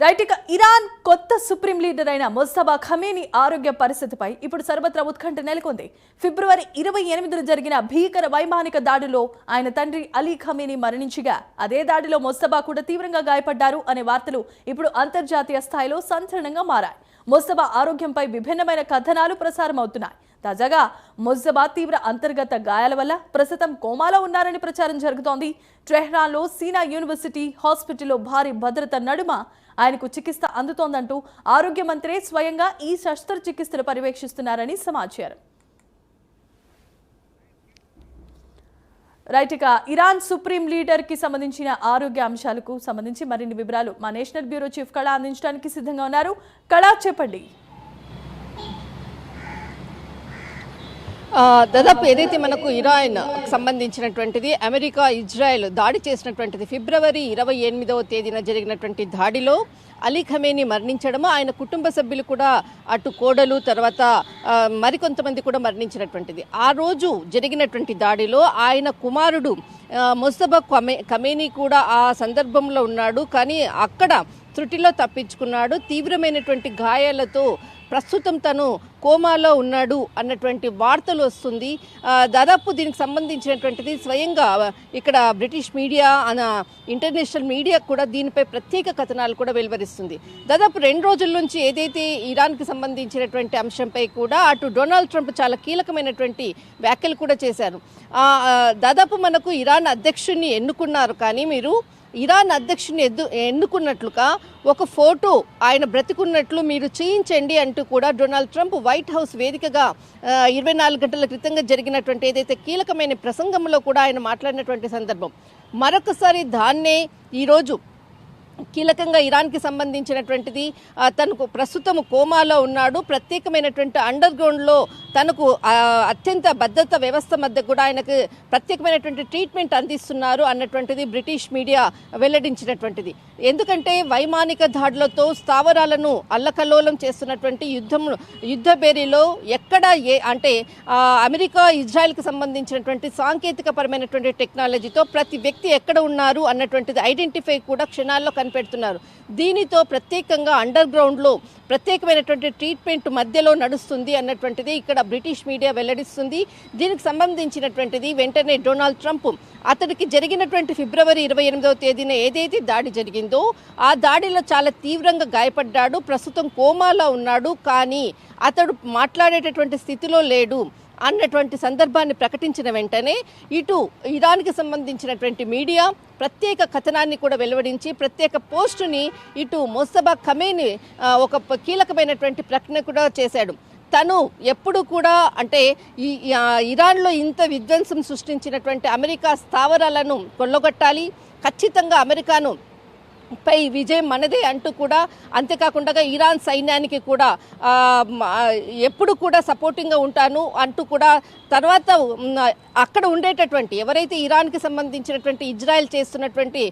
Right, ఇక Iran కొత్త supreme leader అయిన ముస్తఫా ఖమేనీ ఆరోగ్య పరిస్థితిపై ఇప్పుడు సర్వత్రా ఉత్కంఠ నెలకొంది. ఫిబ్రవరి 28న జరిగిన భీకర వైమానిక దాడిలో ఆయన తండ్రి అలీ ఖమేనీ మరణించగా అదే దాడిలో ముస్తఫా కూడా తీవ్రంగా గాయపడ్డారు అనే వార్తలు ఇప్పుడు అంతర్జాతీయ స్థాయిలో సంచలనంగా మారాయి. ముస్తఫా ఆరోగ్యంపై విభిన్నమైన కథనాలు ప్రసారం అవుతున్నాయి. తాజాగా ముస్తఫా తీవ్ర అంతర్గత గాయాల వల్ల ప్రస్తుతం కోమాలో ఉన్నారని ప్రచారం జరుగుతోంది. టెహ్రాన్లో సీనా యూనివర్సిటీ హాస్పిటల్లో భారీ భద్రత నడుమ ఆయనకు చికిత్స అందుతోందంటూ ఆరోగ్య మంత్రి స్వయంగా ఈ శస్త్రచికిత్సలు పర్యవేక్షిస్తున్నారని సమాచారం. రైట్, ఇక ఇరాన్ సుప్రీం లీడర్ కి సంబంధించిన ఆరోగ్య అంశాలకు సంబంధించి మరిన్ని వివరాలు మా నేషనల్ బ్యూరో చీఫ్ కళ అందించడానికి సిద్ధంగా ఉన్నారు. కళ, చెప్పండి. దాదాపు ఏదైతే మనకు ఇరాన్ సంబంధించినటువంటిది అమెరికా ఇజ్రాయెల్ దాడి చేసినటువంటిది ఫిబ్రవరి 28వ తేదీన జరిగినటువంటి దాడిలో అలీ ఖమేనీ మరణించడము, ఆయన కుటుంబ సభ్యులు కూడా అటు కోడలు తర్వాత మరికొంతమంది కూడా మరణించినటువంటిది. ఆ రోజు జరిగినటువంటి దాడిలో ఆయన కుమారుడు ముస్తఫా ఖమేనీ కూడా ఆ సందర్భంలో ఉన్నాడు. కానీ అక్కడ త్రుటిలో తప్పించుకున్నాడు. తీవ్రమైనటువంటి గాయాలతో ప్రస్తుతం తను కోమాలో ఉన్నాడు అన్నటువంటి వార్తలు వస్తుంది. దాదాపు దీనికి సంబంధించినటువంటిది స్వయంగా ఇక్కడ బ్రిటిష్ మీడియా ఇంటర్నేషనల్ మీడియా కూడా దీనిపై ప్రత్యేక కథనాలు కూడా వెలువరిస్తుంది. దాదాపు 2 రోజుల నుంచి ఏదైతే ఇరాన్కి సంబంధించినటువంటి అంశంపై కూడా అటు డొనాల్డ్ ట్రంప్ చాలా కీలకమైనటువంటి వ్యాఖ్యలు కూడా చేశారు. దాదాపు మనకు ఇరాన్ అధ్యక్షుడిని ఎన్నుకున్నారు, కానీ మీరు ఇరాన్ అధ్యక్షుడిని ఎన్నుకున్నట్లుగా ఒక ఫోటో ఆయన బ్రతికున్నట్లు మీరు చేయించండి అంటూ కూడా డొనాల్డ్ ట్రంప్ వైట్ హౌస్ వేదికగా 24 గంటల క్రితంగా జరిగినటువంటి ఏదైతే కీలకమైన ప్రసంగంలో కూడా ఆయన మాట్లాడినటువంటి సందర్భం. మరొకసారి దాన్నే ఈరోజు కీలకంగా ఇరాన్కి సంబంధించినటువంటిది తనకు ప్రస్తుతం కోమాలో ఉన్నాడు, ప్రత్యేకమైనటువంటి అండర్ గ్రౌండ్లో తనకు అత్యంత భద్రత వ్యవస్థ మధ్య కూడా ఆయనకు ప్రత్యేకమైనటువంటి ట్రీట్మెంట్ అందిస్తున్నారు అన్నటువంటిది బ్రిటిష్ మీడియా వెల్లడించినటువంటిది. ఎందుకంటే వైమానిక దాడులతో స్థావరాలను అల్లకల్లోలం చేస్తున్నటువంటి యుద్ధ బేరీలో ఎక్కడ అంటే అమెరికా ఇజ్రాయెల్కి సంబంధించినటువంటి సాంకేతిక పరమైనటువంటి టెక్నాలజీతో ప్రతి వ్యక్తి ఎక్కడ ఉన్నారు అన్నటువంటిది ఐడెంటిఫై కూడా క్షణాల్లో కనిపెడుతున్నారు. దీనితో ప్రత్యేకంగా అండర్ గ్రౌండ్లో ప్రత్యేకమైనటువంటి ట్రీట్మెంట్ మధ్యలో నడుస్తుంది అన్నటువంటిది ఇక్కడ బ్రిటిష్ మీడియా వెల్లడిస్తుంది. దీనికి సంబంధించినటువంటిది వెంటనే డొనాల్డ్ ట్రంప్ అతడికి జరిగినటువంటి ఫిబ్రవరి 28వ తేదీన ఏదైతే దాడి జరిగిందో ఆ దాడిలో చాలా తీవ్రంగా గాయపడ్డాడు, ప్రస్తుతం కోమాలో ఉన్నాడు, కానీ అతడు మాట్లాడేటటువంటి స్థితిలో లేడు అన్నటువంటి సందర్భాన్ని ప్రకటించిన వెంటనే ఇటు ఇరాన్కి సంబంధించినటువంటి మీడియా ప్రత్యేక కథనాన్ని కూడా వెలువడించి ప్రత్యేక పోస్టుని ఇటు ముస్తఫా ఖమేనీ ఒక కీలకమైనటువంటి ప్రకటన కూడా చేశాడు. తను ఎప్పుడు కూడా అంటే ఈ ఇరాన్లో ఇంత విధ్వంసం సృష్టించినటువంటి అమెరికా స్థావరాలను కొల్లగొట్టాలి, ఖచ్చితంగా అమెరికాను పై విజయం మనదే అంటూ కూడా, అంతేకాకుండా ఇరాన్ సైన్యానికి కూడా ఎప్పుడు కూడా సపోర్టింగ్గా ఉంటాను అంటూ కూడా, తర్వాత అక్కడ ఉండేటటువంటి ఎవరైతే ఇరాన్కి సంబంధించినటువంటి ఇజ్రాయెల్ చేస్తున్నటువంటి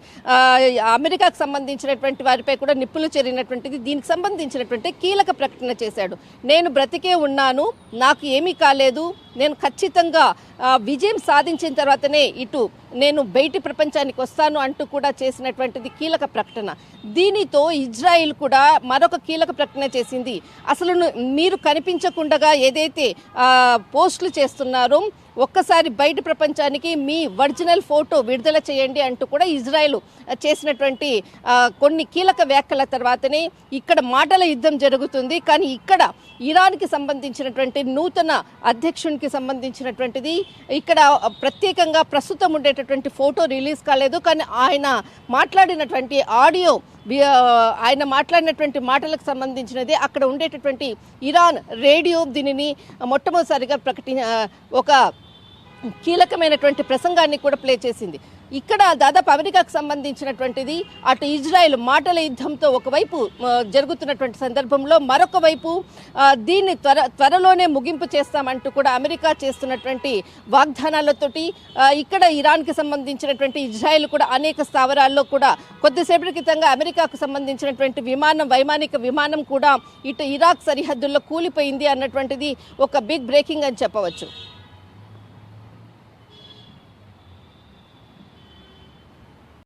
అమెరికాకు సంబంధించినటువంటి వారిపై కూడా నిప్పులు చెరిగినటువంటిది దీనికి సంబంధించినటువంటి కీలక ప్రకటన చేశాడు. నేను బ్రతికే ఉన్నాను, నాకు ఏమీ కాలేదు, నేను ఖచ్చితంగా విజయం సాధించిన తర్వాతనే ఇటు నేను బయటి ప్రపంచానికి వస్తాను అంటూ కూడా చేసినటువంటిది కీలక ప్రకటన. దీనితో ఇజ్రాయిల్ కూడా మరొక కీలక ప్రకటన చేసింది. అసలు మీరు కనిపించకుండా ఏదైతే పోస్టులు చేస్తున్నారో ఒక్కసారి బయట ప్రపంచానికి మీ ఒరిజినల్ ఫోటో విడుదల చేయండి అంటూ కూడా ఇజ్రాయెల్ చేసినటువంటి కొన్ని కీలక వ్యాఖ్యల తర్వాతనే ఇక్కడ మాటల యుద్ధం జరుగుతుంది. కానీ ఇక్కడ ఇరాన్కి సంబంధించినటువంటి నూతన అధ్యక్షునికి సంబంధించినటువంటిది ఇక్కడ ప్రత్యేకంగా ప్రస్తుతం ఉండేటటువంటి ఫోటో రిలీజ్ కాలేదు, కానీ ఆయన మాట్లాడినటువంటి ఆడియో ఆయన మాట్లాడినటువంటి మాటలకు సంబంధించినది అక్కడ ఉండేటటువంటి ఇరాన్ రేడియో దీనిని మొట్టమొదటిసారిగా ఒక కీలకమైనటువంటి ప్రసంగాన్ని కూడా ప్లే చేసింది. ఇక్కడ దాదాపు అమెరికాకు సంబంధించినటువంటిది అటు ఇజ్రాయెల్ మాటల యుద్ధంతో ఒకవైపు జరుగుతున్నటువంటి సందర్భంలో మరొక వైపు దీన్ని త్వరలోనే ముగింపు చేస్తామంటూ కూడా అమెరికా చేస్తున్నటువంటి వాగ్దానాలతోటి ఇక్కడ ఇరాన్కి సంబంధించినటువంటి ఇజ్రాయెల్ కూడా అనేక స్థావరాల్లో కూడా కొద్దిసేపటి క్రితంగా అమెరికాకు సంబంధించినటువంటి వైమానిక విమానం కూడా ఇటు ఇరాక్ సరిహద్దుల్లో కూలిపోయింది అన్నటువంటిది ఒక బిగ్ బ్రేకింగ్ అని చెప్పవచ్చు.